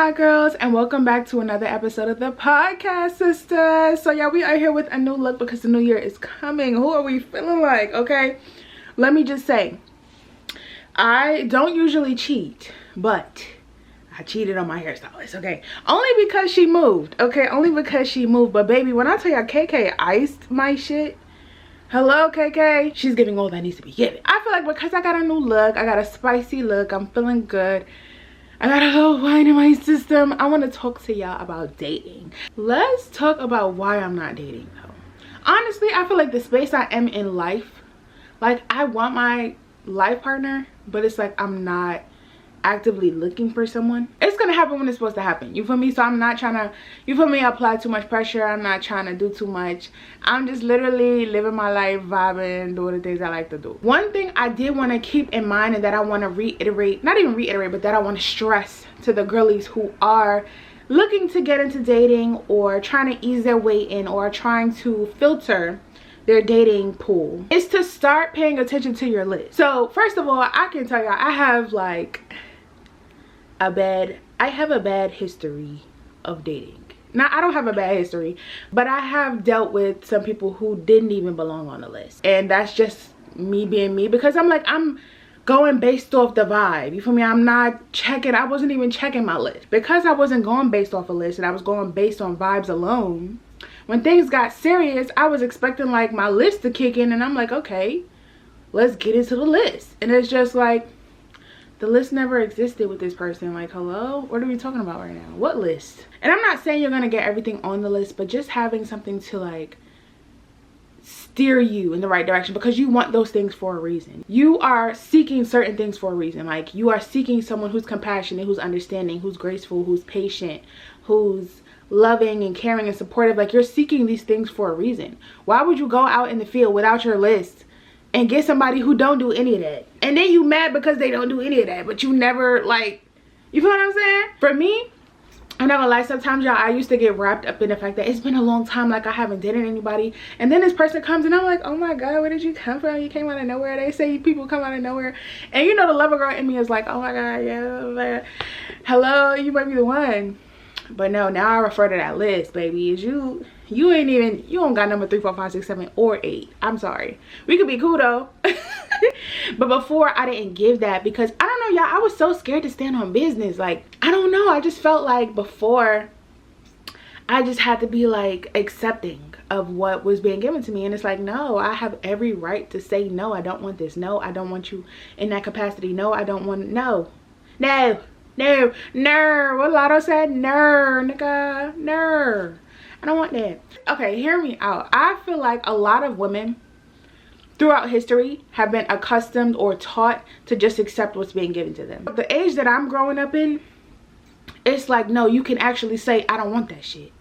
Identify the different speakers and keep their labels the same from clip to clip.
Speaker 1: hot girls, and welcome back to another episode of the podcast, sisters. So yeah, we are here with a new look because the new year is coming. Who are we feeling like? Okay, let me just say, I don't usually cheat, but I cheated on my hairstylist. Okay, only because she moved. Okay, only because she moved. But baby, when I tell y'all KK iced my shit, hello KK, she's giving all that needs to be given. I feel like because I got a new look, I got a spicy look, I'm feeling good, I got a little wine in my system, I want to talk to y'all about dating. Let's talk about why I'm not dating though. Honestly, I feel like the space I am in life, like I want my life partner, but it's like I'm not actively looking for someone. It's gonna happen when it's supposed to happen, you feel me? So I'm not trying to, you feel me, apply too much pressure. I'm not trying to do too much. I'm just literally living my life, vibing, doing the things I like to do. One thing I did want to keep in mind, and that I want to reiterate, not even reiterate, but that I want to stress to the girlies who are looking to get into dating or trying to ease their way in or trying to filter their dating pool, is to start paying attention to your list. So first of all, I can tell y'all I have like a bad history of dating. Now, I don't have a bad history, but I have dealt with some people who didn't even belong on the list, and that's just me being me, because I'm going based off the vibe, you feel me? I'm not checking, I wasn't even checking my list because I wasn't going based off a list and I was going based on vibes alone. When things got serious, I was expecting like my list to kick in, and I'm like, okay, let's get into the list. And it's just like, the list never existed with this person. Like, hello, what are we talking about right now? What list? And I'm not saying you're gonna get everything on the list, but just having something to like steer you in the right direction, because you want those things for a reason. You are seeking certain things for a reason. Like, you are seeking someone who's compassionate, who's understanding, who's graceful, who's patient, who's loving and caring and supportive. Like, you're seeking these things for a reason. Why would you go out in the field without your list and get somebody who don't do any of that, and then you mad because they don't do any of that, but you never, like, you feel what I'm saying? For me, I'm not gonna lie, sometimes y'all, I used to get wrapped up in the fact that it's been a long time, like I haven't dated anybody, and then this person comes and I'm like, oh my god, where did you come from? You came out of nowhere. They say people come out of nowhere, and you know the lover girl in me is like, oh my god, yeah, hello, you might be the one. But no, now I refer to that list, baby. Is you ain't even, you don't got number 3, 4, 5, 6, 7 or 8. I'm sorry, we could be cool though. But before, I didn't give that because I don't know, y'all, I was so scared to stand on business. Like, I don't know, I just felt like before I just had to be like accepting of what was being given to me, and it's like, no, I have every right to say no, I don't want this. No, I don't want you in that capacity. No, I don't want, no, what Lotto said, nigga, I don't want that. Okay, hear me out. I feel like a lot of women throughout history have been accustomed or taught to just accept what's being given to them. The age that I'm growing up in, it's like, no, you can actually say, I don't want that shit.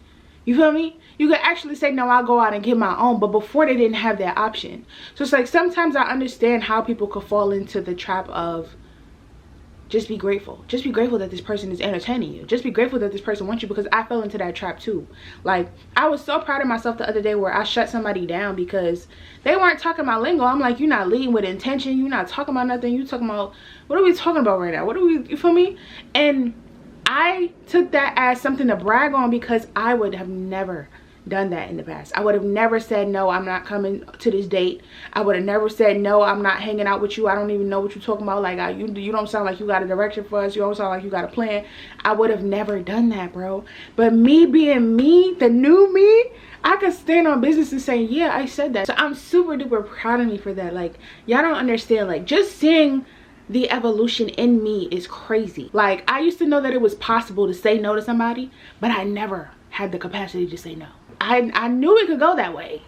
Speaker 1: You feel me? You can actually say, no, I'll go out and get my own. But before, they didn't have that option. So it's like, sometimes I understand how people could fall into the trap of just be grateful. Just be grateful that this person is entertaining you. Just be grateful that this person wants you, because I fell into that trap too. Like, I was so proud of myself the other day where I shut somebody down because they weren't talking my lingo. I'm like, you're not leading with intention. You're not talking about nothing. You talking about, what are we talking about right now? What are we, you feel me? And I took that as something to brag on, because I would have never done that in the past. I would have never said, no, I'm not coming to this date. I would have never said, no, I'm not hanging out with you. I don't even know what you're talking about. Like, you don't sound like you got a direction for us. You don't sound like you got a plan. I would have never done that, bro. But me being me, the new me, I could stand on business and say, yeah, I said that. So I'm super duper proud of me for that. Like, y'all don't understand. Like, just seeing the evolution in me is crazy. Like, I used to know that it was possible to say no to somebody, but I never had the capacity to say no. I knew it could go that way,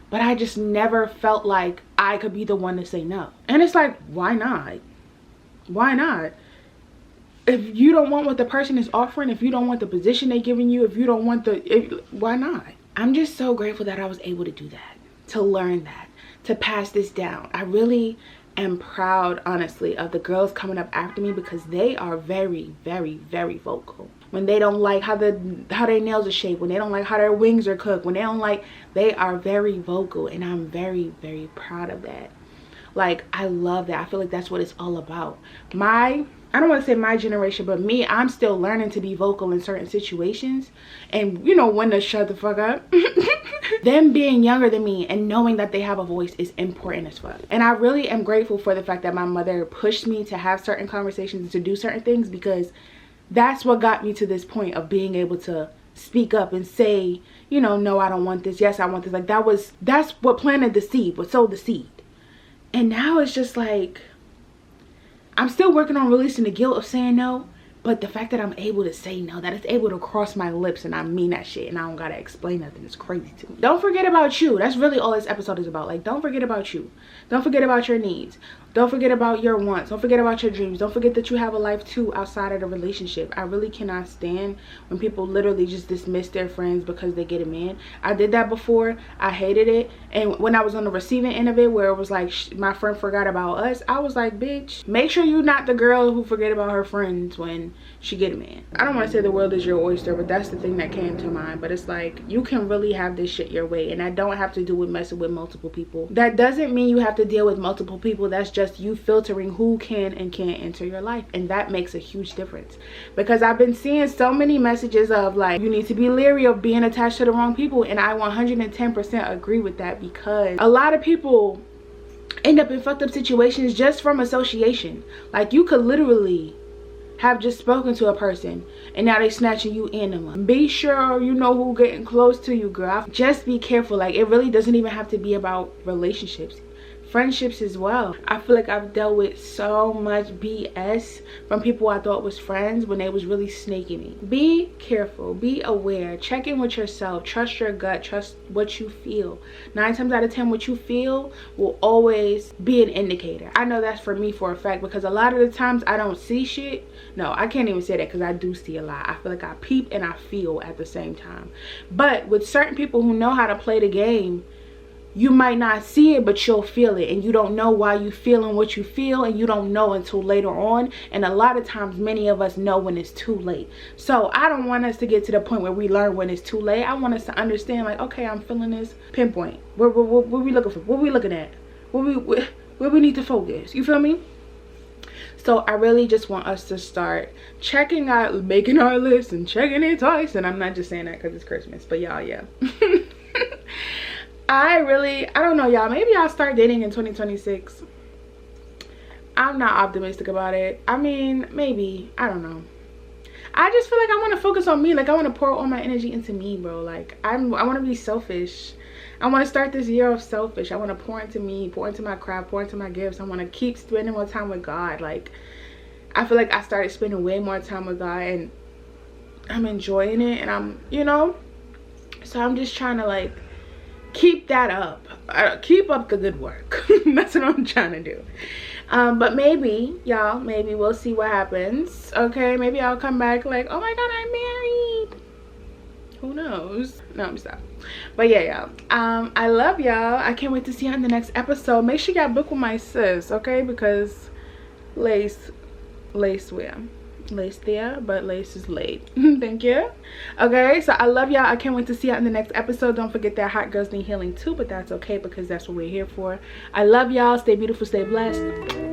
Speaker 1: but I just never felt like I could be the one to say no. And it's like, why not? Why not? If you don't want what the person is offering, if you don't want the position they're giving you, if you don't want why not? I'm just so grateful that I was able to do that, to learn that, to pass this down. I really am proud, honestly, of the girls coming up after me, because they are very, very, very vocal. When they don't like how their nails are shaped, when they don't like how their wings are cooked, when they don't like, they are very vocal, and I'm very, very proud of that. Like, I love that. I feel like that's what it's all about. My I don't want to say my generation, but me, I'm still learning to be vocal in certain situations and, you know, when to shut the fuck up. Them being younger than me and knowing that they have a voice is important as fuck. And I really am grateful for the fact that my mother pushed me to have certain conversations and to do certain things, because that's what got me to this point of being able to speak up and say, you know, no, I don't want this. Yes, I want this. Like, that's what planted the seed, what sowed the seed. And now it's just like, I'm still working on releasing the guilt of saying no, but the fact that I'm able to say no, that it's able to cross my lips and I mean that shit and I don't gotta explain nothing, is crazy to me. Don't forget about you. That's really all this episode is about. Like, don't forget about you. Don't forget about your needs. Don't forget about your wants. Don't forget about your dreams. Don't forget that you have a life too outside of the relationship. I really cannot stand when people literally just dismiss their friends because they get a man. I did that before. I hated it. And when I was on the receiving end of it, where it was like my friend forgot about us, I was like, bitch, make sure you're not the girl who forget about her friends when she get a man. I don't want to say the world is your oyster, but that's the thing that came to mind. But it's like, you can really have this shit your way, and that don't have to do with messing with multiple people. That doesn't mean you have to deal with multiple people. That's just you filtering who can and can't enter your life, and that makes a huge difference. Because I've been seeing so many messages of like, you need to be leery of being attached to the wrong people, and I 110% agree with that, because a lot of people end up in fucked up situations just from association. Like, you could literally have just spoken to a person and now they snatching you in them. Be sure you know who getting close to you, girl. Just be careful. Like, it really doesn't even have to be about relationships. Friendships as well. I feel like I've dealt with so much BS from people I thought was friends when they was really snaking me. Be careful, be aware, check in with yourself, trust your gut, trust what you feel. 9 times out of 10, what you feel will always be an indicator. I know that's for me for a fact, because a lot of the times I don't see shit. No, I can't even say that, because I do see a lot. I feel like I peep and I feel at the same time. But with certain people who know how to play the game, you might not see it, but you'll feel it, and you don't know why you feeling what you feel, and you don't know until later on. And a lot of times, many of us know when it's too late. So I don't want us to get to the point where we learn when it's too late. I want us to understand, like, okay, I'm feeling this, pinpoint. What we looking for? What we looking at? Where we need to focus? You feel me? So I really just want us to start checking out, making our list and checking it twice. And I'm not just saying that because it's Christmas, but y'all, yeah. I don't know, y'all. Maybe I'll start dating in 2026. I'm not optimistic about it. I mean, maybe. I don't know. I just feel like I want to focus on me. Like, I want to pour all my energy into me, bro. Like, I want to be selfish. I want to start this year of selfish. I want to pour into me, pour into my craft, pour into my gifts. I want to keep spending more time with God. Like, I feel like I started spending way more time with God, and I'm enjoying it, and I'm, you know. So I'm just trying to, like, keep that up. Keep up the good work. That's what I'm trying to do. But maybe, y'all, maybe we'll see what happens. Okay, maybe I'll come back like, oh my god, I'm married. Who knows? No, I'm stopping. But yeah, y'all, I love y'all. I can't wait to see you in the next episode. Make sure y'all book with my sis, okay? Because lace wear. Lace there, but lace is late. Thank you. Okay, so I love y'all. I can't wait to see y'all in the next episode. Don't forget that hot girls need healing too, but that's okay, because that's what we're here for. I love y'all. Stay beautiful, stay blessed.